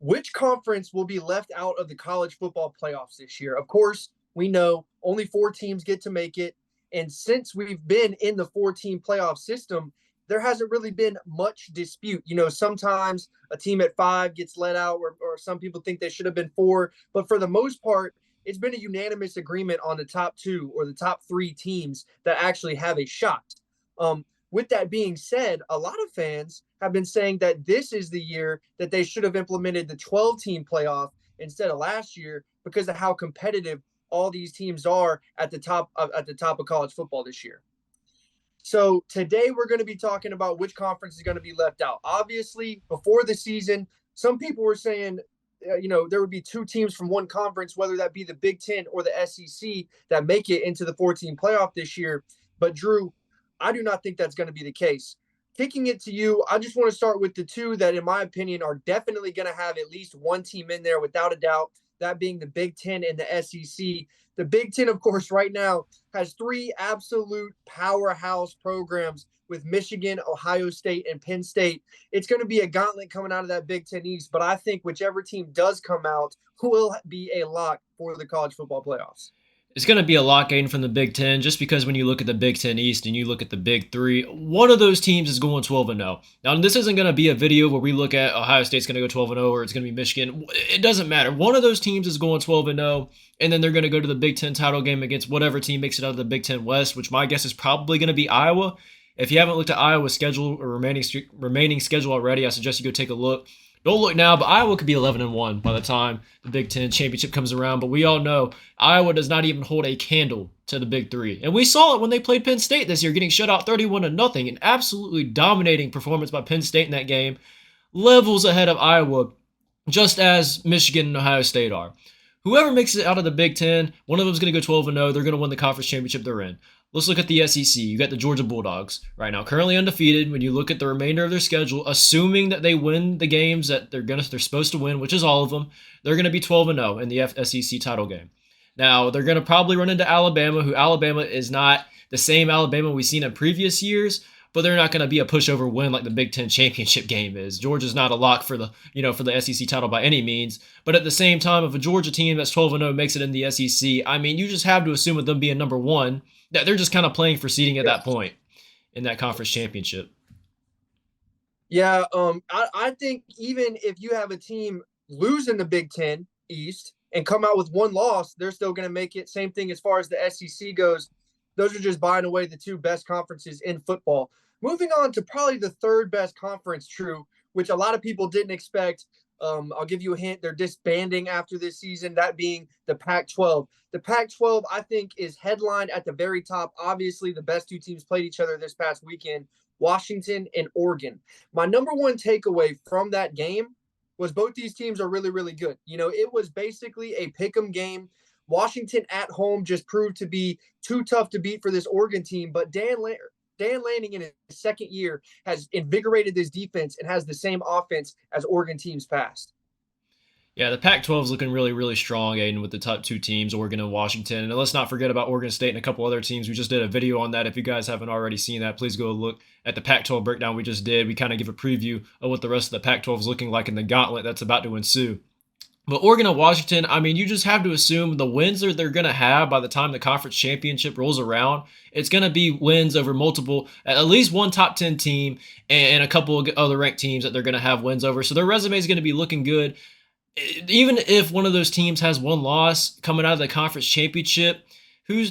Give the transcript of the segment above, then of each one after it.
Which conference will be left out of the college football playoffs this year? Of course, we know only 4 teams get to make it. And since we've been in the 4 team playoff system, there hasn't really been much dispute. Sometimes a team at 5 gets let out, or some people think they should have been 4. But for the most part, it's been a unanimous agreement on the top 2 or the top 3 teams that actually have a shot. With that being said, a lot of fans have been saying that this is the year that they should have implemented the 12-team playoff instead of last year because of how competitive all these teams are at the top of college football this year. So today we're going to be talking about which conference is going to be left out. Obviously, before the season, some people were saying, there would be 2 teams from one conference, whether that be the Big Ten or the SEC, that make it into the 4-team playoff this year. But Drew, I do not think that's going to be the case. Kicking it to you, I just want to start with the 2 that, in my opinion, are definitely going to have at least one team in there without a doubt, that being the Big Ten and the SEC. The Big Ten, of course, right now has 3 absolute powerhouse programs with Michigan, Ohio State, and Penn State. It's going to be a gauntlet coming out of that Big Ten East, but I think whichever team does come out will be a lock for the college football playoffs. It's going to be a lock gain from the Big Ten just because when you look at the Big Ten East and you look at the Big Three, one of those teams is going 12-0. Now, this isn't going to be a video where we look at Ohio State's going to go 12-0 or it's going to be Michigan. It doesn't matter. One of those teams is going 12-0, and then they're going to go to the Big Ten title game against whatever team makes it out of the Big Ten West, which my guess is probably going to be Iowa. If you haven't looked at Iowa's schedule or remaining schedule already, I suggest you go take a look. Don't look now, but Iowa could be 11-1 by the time the Big Ten championship comes around. But we all know Iowa does not even hold a candle to the Big Three. And we saw it when they played Penn State this year, getting shut out 31-0. An absolutely dominating performance by Penn State in that game. Levels ahead of Iowa, just as Michigan and Ohio State are. Whoever makes it out of the Big Ten, one of them is going to go 12-0. They're going to win the conference championship they're in. Let's look at the SEC. You got the Georgia Bulldogs right now, currently undefeated. When you look at the remainder of their schedule, assuming that they win the games that they're supposed to win, which is all of them, they're going to be 12-0 in the SEC title game. Now, they're going to probably run into Alabama, who Alabama is not the same Alabama we've seen in previous years, but they're not going to be a pushover win like the Big Ten championship game is. Georgia's not a lock for the SEC title by any means, but at the same time, if a Georgia team that's 12-0 makes it in the SEC, I mean, you just have to assume with them being number 1 that they're just kind of playing for seeding at that point in that conference championship. Yeah, I think even if you have a team losing the Big Ten East and come out with 1 loss, they're still going to make it. Same thing as far as the SEC goes. Those are just buying away the 2 best conferences in football. Moving on to probably the 3rd best conference, True, which a lot of people didn't expect. I'll give you a hint. They're disbanding after this season, that being the Pac-12. The Pac-12, I think, is headlined at the very top. Obviously, the best 2 teams played each other this past weekend, Washington and Oregon. My number 1 takeaway from that game was both these teams are really, really good. It was basically a pick'em game. Washington at home just proved to be too tough to beat for this Oregon team, but Dan Lanning in his 2nd year has invigorated this defense and has the same offense as Oregon teams past. Yeah, the Pac-12 is looking really, really strong, Aiden, with the top 2 teams, Oregon and Washington. And let's not forget about Oregon State and a couple other teams. We just did a video on that. If you guys haven't already seen that, please go look at the Pac-12 breakdown we just did. We kind of give a preview of what the rest of the Pac-12 is looking like in the gauntlet that's about to ensue. But Oregon and Washington, I mean, you just have to assume the wins that they're going to have by the time the conference championship rolls around, it's going to be wins over multiple, at least one top 10 team and a couple of other ranked teams that they're going to have wins over. So their resume is going to be looking good. Even if one of those teams has 1 loss coming out of the conference championship,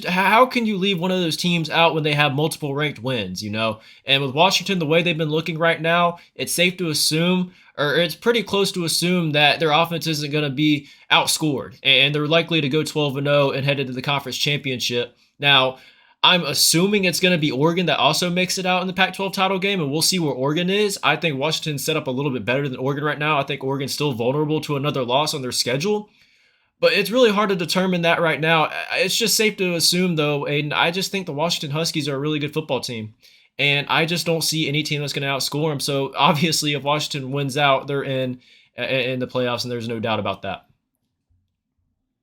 how can you leave one of those teams out when they have multiple ranked wins, And with Washington, the way they've been looking right now, it's safe to assume, or it's pretty close to assume, that their offense isn't going to be outscored, and they're likely to go 12-0 and head into the conference championship. Now, I'm assuming it's going to be Oregon that also makes it out in the Pac-12 title game, and we'll see where Oregon is. I think Washington's set up a little bit better than Oregon right now. I think Oregon's still vulnerable to another loss on their schedule. But it's really hard to determine that right now. It's just safe to assume, though, Aiden, I just think the Washington Huskies are a really good football team. And I just don't see any team that's going to outscore them. So, obviously, if Washington wins out, they're in the playoffs, and there's no doubt about that.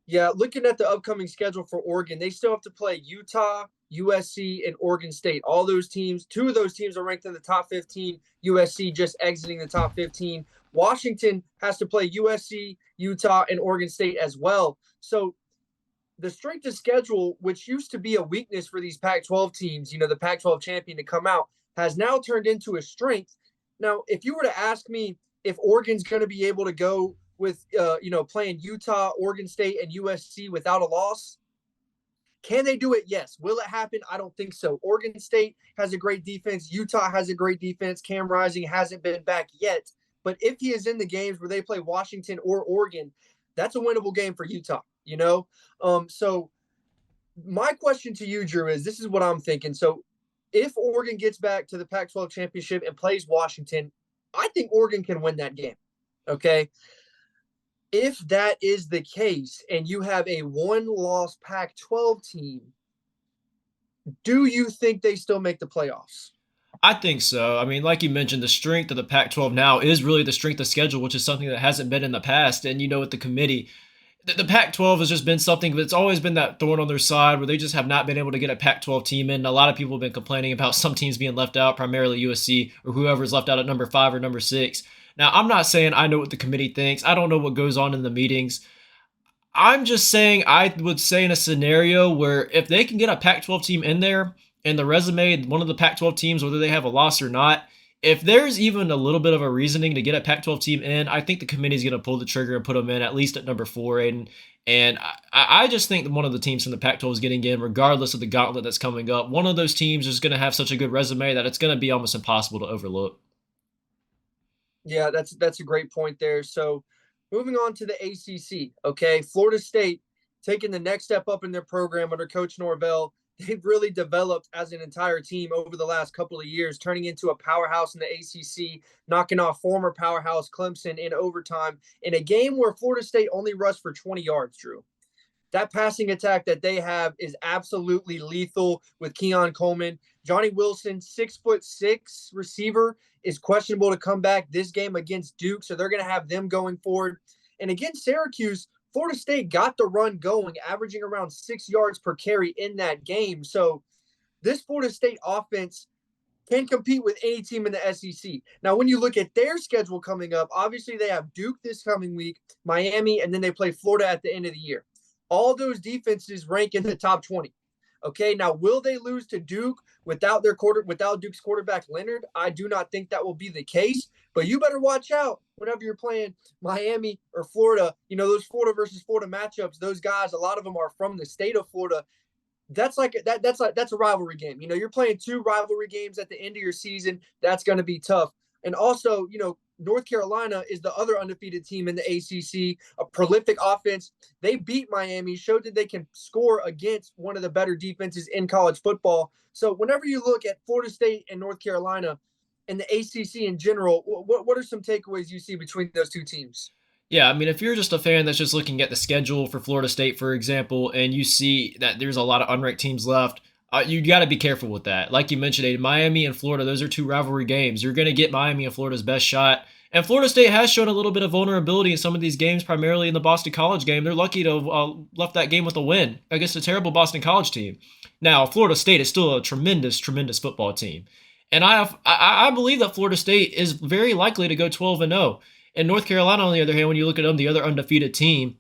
Yeah, looking at the upcoming schedule for Oregon, they still have to play Utah, USC, and Oregon State. All those teams, two of those teams are ranked in the top 15. USC just exiting the top 15. Washington has to play USC, Utah, and Oregon State as well. So the strength of schedule, which used to be a weakness for these Pac-12 teams, the Pac-12 champion to come out, has now turned into a strength. Now, if you were to ask me if Oregon's going to be able to go with, playing Utah, Oregon State, and USC without a loss, can they do it? Yes. Will it happen? I don't think so. Oregon State has a great defense. Utah has a great defense. Cam Rising hasn't been back yet. But if he is in the games where they play Washington or Oregon, that's a winnable game for Utah. So my question to you, Drew, is this is what I'm thinking. So if Oregon gets back to the Pac-12 championship and plays Washington, I think Oregon can win that game. Okay. If that is the case and you have a one-loss Pac-12 team, do you think they still make the playoffs? I think so. I mean, like you mentioned, the strength of the Pac-12 now is really the strength of schedule, which is something that hasn't been in the past. And with the committee, the Pac-12 has just been something that's always been that thorn on their side where they just have not been able to get a Pac-12 team in. A lot of people have been complaining about some teams being left out, primarily USC or whoever's left out at number 5 or number 6. Now, I'm not saying I know what the committee thinks. I don't know what goes on in the meetings. I'm just saying I would say in a scenario where if they can get a Pac-12 team in there and the resume, one of the Pac-12 teams, whether they have a loss or not, if there's even a little bit of a reasoning to get a Pac-12 team in, I think the committee's going to pull the trigger and put them in at least at number 4. And I just think that one of the teams from the Pac-12 is getting in, regardless of the gauntlet that's coming up. One of those teams is going to have such a good resume that it's going to be almost impossible to overlook. Yeah, that's a great point there. So moving on to the ACC, okay, Florida State taking the next step up in their program under Coach Norvell. They've really developed as an entire team over the last couple of years, turning into a powerhouse in the ACC, knocking off former powerhouse Clemson in overtime in a game where Florida State only rushed for 20 yards, Drew. That passing attack that they have is absolutely lethal with Keon Coleman. Johnny Wilson, 6'6" receiver, is questionable to come back this game against Duke, so they're going to have them going forward. And against Syracuse, Florida State got the run going, averaging around 6 yards per carry in that game. So this Florida State offense can compete with any team in the SEC. Now, when you look at their schedule coming up, obviously they have Duke this coming week, Miami, and then they play Florida at the end of the year. All those defenses rank in the top 20. Okay, now will they lose to Duke without Duke's quarterback Leonard? I do not think that will be the case, but you better watch out whenever you're playing Miami or Florida. Those Florida versus Florida matchups, those guys, a lot of them are from the state of Florida. That's a rivalry game. You're playing 2 rivalry games at the end of your season. That's going to be tough. And also, North Carolina is the other undefeated team in the ACC, a prolific offense. They beat Miami, showed that they can score against one of the better defenses in college football. So whenever you look at Florida State and North Carolina and the ACC in general, what are some takeaways you see between those two teams? Yeah, I mean, if you're just a fan that's just looking at the schedule for Florida State, for example, and you see that there's a lot of unranked teams left, you got to be careful with that. Like you mentioned, Aiden, Miami and Florida, those are 2 rivalry games. You're going to get Miami and Florida's best shot. And Florida State has shown a little bit of vulnerability in some of these games, primarily in the Boston College game. They're lucky to have left that game with a win against a terrible Boston College team. Now, Florida State is still a tremendous, tremendous football team. And I believe that Florida State is very likely to go 12-0. And North Carolina, on the other hand, when you look at them, the other undefeated team,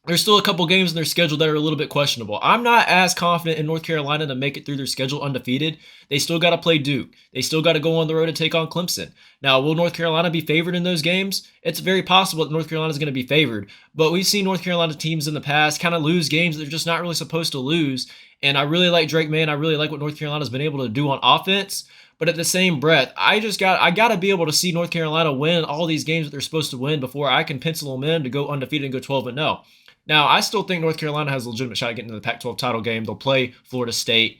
there's still a couple games in their schedule that are a little bit questionable. I'm not as confident in North Carolina to make it through their schedule undefeated. They still got to play Duke. They still got to go on the road to take on Clemson. Now, will North Carolina be favored in those games? It's very possible that North Carolina is going to be favored. But we've seen North Carolina teams in the past kind of lose games they're just not really supposed to lose. And I really like Drake May, and I really like what North Carolina's been able to do on offense. But at the same breath, I got to be able to see North Carolina win all these games that they're supposed to win before I can pencil them in to go undefeated and go 12-0. Now, I still think North Carolina has a legitimate shot at getting to the Pac-12 title game. They'll play Florida State.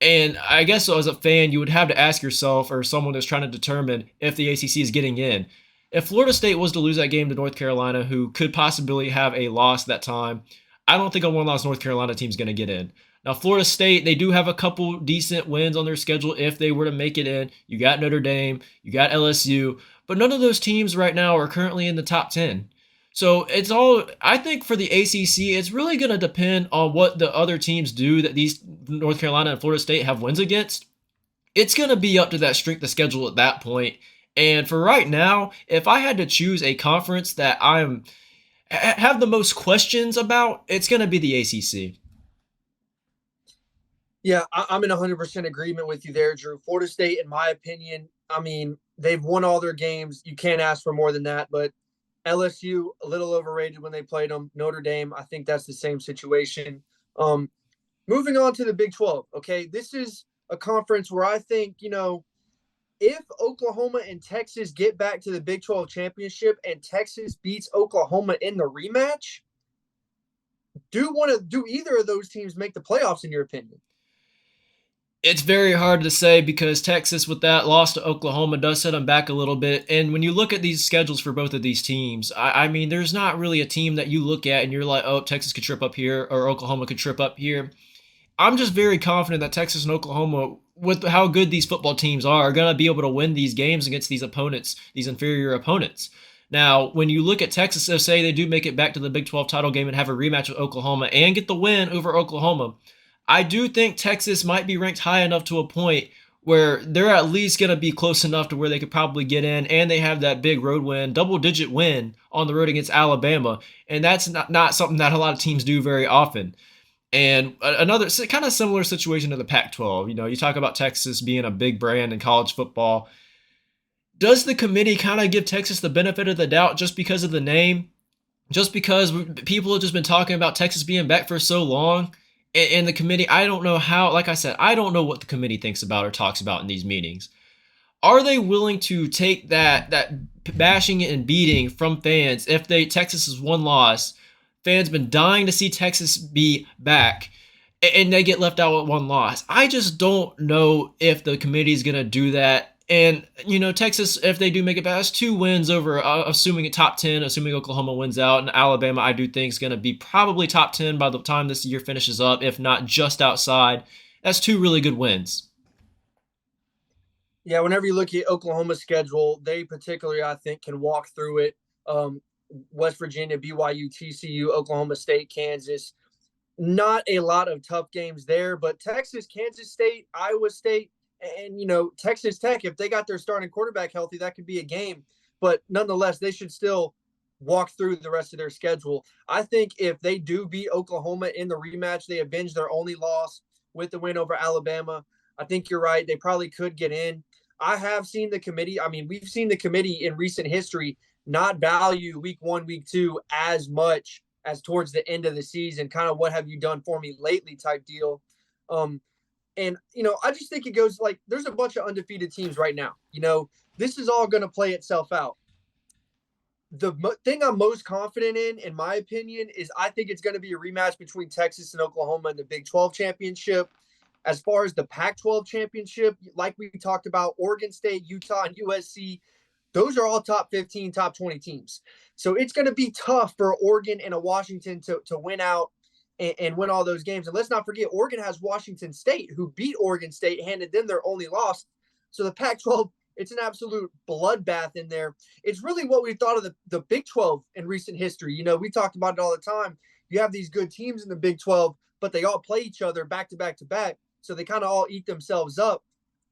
And I guess as a fan, you would have to ask yourself, or someone that's trying to determine if the ACC is getting in. If Florida State was to lose that game to North Carolina, who could possibly have a loss that time, I don't think a one-loss North Carolina team is going to get in. Now, Florida State, they do have a couple decent wins on their schedule if they were to make it in. You got Notre Dame, you got LSU, but none of those teams right now are currently in the top 10. So it's all, I think for the ACC, it's really going to depend on what the other teams do that these North Carolina and Florida State have wins against. It's going to be up to that strength of schedule at that point. And for right now, if I had to choose a conference that have the most questions about, it's going to be the ACC. Yeah, I'm in 100% agreement with you there, Drew. Florida State, in my opinion, I mean, they've won all their games. You can't ask for more than that. But LSU, a little overrated when they played them. Notre Dame, I think that's the same situation. Um, Moving on to the Big 12. Okay, this is a conference where I think, if Oklahoma and Texas get back to the Big 12 championship and Texas beats Oklahoma in the rematch, do either of those teams make the playoffs in your opinion? It's very hard to say because Texas, with that loss to Oklahoma, does set them back a little bit. And when you look at these schedules for both of these teams, I mean, there's not really a team that you look at and you're like, oh, Texas could trip up here or Oklahoma could trip up here. I'm just very confident that Texas and Oklahoma, with how good these football teams are going to be able to win these games against these opponents, these inferior opponents. Now, when you look at Texas, so say they do make it back to the Big 12 title game and have a rematch with Oklahoma and get the win over Oklahoma, I do think Texas might be ranked high enough to a point where they're at least going to be close enough to where they could probably get in, and they have that big road win, double-digit win on the road against Alabama, and that's not something that a lot of teams do very often. And another kind of similar situation to the Pac-12. You know, you talk about Texas being a big brand in college football. Does the committee kind of give Texas the benefit of the doubt just because of the name? Just because people have just been talking about Texas being back for so long? And the committee, I don't know how, like I said, I don't know what the committee thinks about or talks about in these meetings. Are they willing to take that bashing and beating from fans if they Texas one loss? Fans been dying to see Texas be back, and they get left out with one loss. I just don't know if the committee is gonna do that. And Texas, if they do make it past 2 wins over, assuming a top 10, assuming Oklahoma wins out, and Alabama, I do think is gonna be probably top 10 by the time this year finishes up, if not just outside. That's 2 really good wins. Yeah, whenever you look at Oklahoma's schedule, they particularly, I think, can walk through it. Um, West Virginia, BYU, TCU, Oklahoma State, Kansas. Not a lot of tough games there, but Texas, Kansas State, Iowa State, and Texas Tech, if they got their starting quarterback healthy, that could be a game. But nonetheless, they should still walk through the rest of their schedule. I think if they do beat Oklahoma in the rematch, they avenge their only loss with the win over Alabama. I think you're right. They probably could get in. I have seen the committee. I mean, we've seen the committee in recent history not value week 1, week 2 as much as towards the end of the season, kind of what have you done for me lately type deal. And I just think it goes like there's a bunch of undefeated teams right now. This is all going to play itself out. The thing I'm most confident in my opinion, is I think it's going to be a rematch between Texas and Oklahoma in the Big 12 championship. As far as the Pac 12 championship, like we talked about, Oregon State, Utah, and USC, those are all top 15, top 20 teams. So it's going to be tough for Oregon and a Washington to win out and win all those games. And let's not forget, Oregon has Washington State, who beat Oregon State, handed them their only loss. So the Pac 12, it's an absolute bloodbath in there. It's really what we thought of the Big 12 in recent history. We talked about it all the time. You have these good teams in the Big 12, but they all play each other back to back to back. So they kind of all eat themselves up.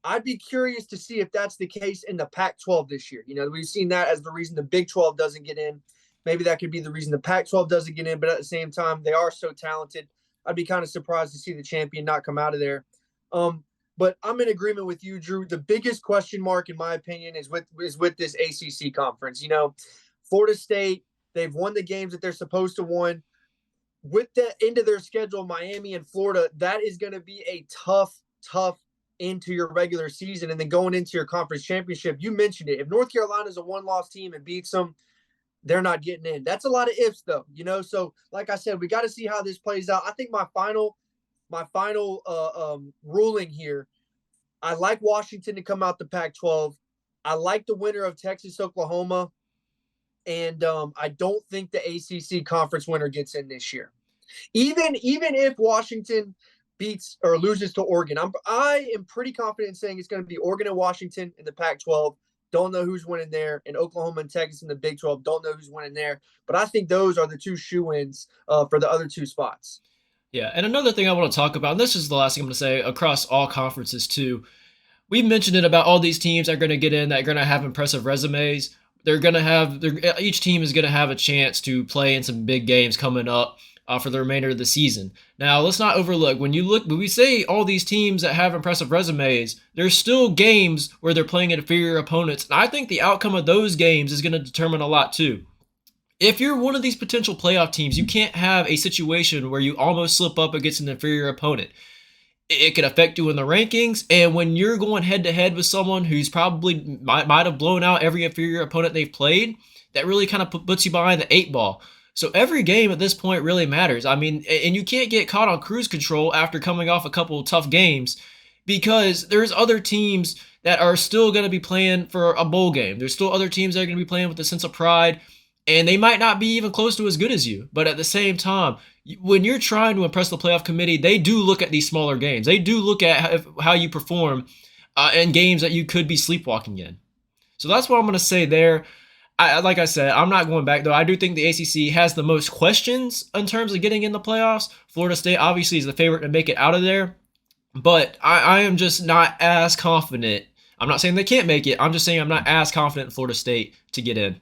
I'd be curious to see if that's the case in the Pac 12 this year. We've seen that as the reason the Big 12 doesn't get in. Maybe that could be the reason the Pac 12 doesn't get in, but at the same time, they are so talented. I'd be kind of surprised to see the champion not come out of there. But I'm in agreement with you, Drew. The biggest question mark, in my opinion, is with this ACC conference. Florida State, they've won the games that they're supposed to win. With the end of their schedule, Miami and Florida, that is going to be a tough into your regular season. And then going into your conference championship, you mentioned it. If North Carolina is a one-loss team and beats them, they're not getting in. That's a lot of ifs, though. So like I said, we got to see how this plays out. I think my final ruling here, I like Washington to come out the Pac-12. I like the winner of Texas, Oklahoma. And I don't think the ACC conference winner gets in this year. Even if Washington beats or loses to Oregon, I am pretty confident in saying it's going to be Oregon and Washington in the Pac-12. don't know who's winning there, and Oklahoma and Texas in the Big 12 don't know who's winning there. But I think those are the two shoe-ins for the other two spots. Yeah, and another thing I want to talk about, and this is the last thing I'm going to say across all conferences too. We mentioned it about all these teams that are going to get in, that are going to have impressive resumes. They're going to have each team is going to have a chance to play in some big games coming up for the remainder of the season. Now, let's not overlook when we say all these teams that have impressive resumes, there's still games where they're playing inferior opponents, and I think the outcome of those games is going to determine a lot too. If you're one of these potential playoff teams, you can't have a situation where you almost slip up against an inferior opponent. It could affect you in the rankings, and when you're going head to head with someone who's probably might have blown out every inferior opponent they've played, that really kind of puts you behind the eight ball. So every game at this point really matters. I mean, and you can't get caught on cruise control after coming off a couple of tough games, because there's other teams that are still going to be playing for a bowl game. There's still other teams that are going to be playing with a sense of pride, and they might not be even close to as good as you. But at the same time, when you're trying to impress the playoff committee, they do look at these smaller games. They do look at how you perform in games that you could be sleepwalking in. So that's what I'm going to say there. Like I said, I'm not going back, though. I do think the ACC has the most questions in terms of getting in the playoffs. Florida State obviously is the favorite to make it out of there. But I am just not as confident. I'm not saying they can't make it. I'm just saying I'm not as confident in Florida State to get in.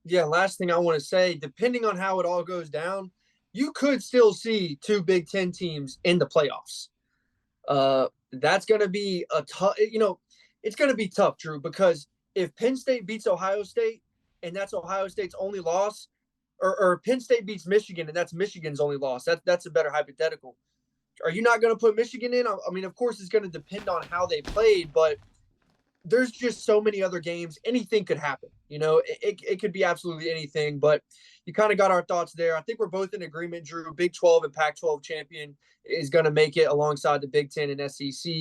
Yeah, last thing I want to say, depending on how it all goes down, you could still see two Big Ten teams in the playoffs. That's going to be a tough, it's going to be tough, Drew, because if Penn State beats Ohio State and that's Ohio State's only loss, or Penn State beats Michigan and that's Michigan's only loss, that's a better hypothetical. Are you not going to put Michigan in? I mean, of course, it's going to depend on how they played, but there's just so many other games. Anything could happen. It could be absolutely anything, but you kind of got our thoughts there. I think we're both in agreement, Drew. Big 12 and Pac-12 champion is going to make it alongside the Big 10 and SEC.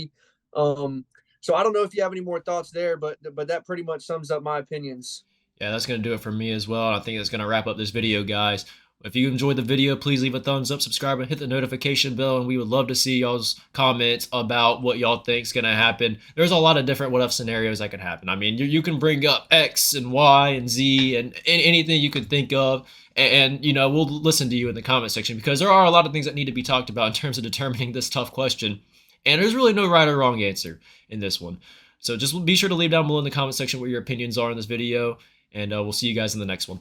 So I don't know if you have any more thoughts there, but that pretty much sums up my opinions. Yeah, that's going to do it for me as well. I think that's going to wrap up this video, guys. If you enjoyed the video, please leave a thumbs up, subscribe, and hit the notification bell. And we would love to see y'all's comments about what y'all think is going to happen. There's a lot of different what-if scenarios that could happen. I mean, you can bring up X and Y and Z and anything you could think of. And we'll listen to you in the comment section, because there are a lot of things that need to be talked about in terms of determining this tough question. And there's really no right or wrong answer in this one. So just be sure to leave down below in the comment section what your opinions are in this video. And we'll see you guys in the next one.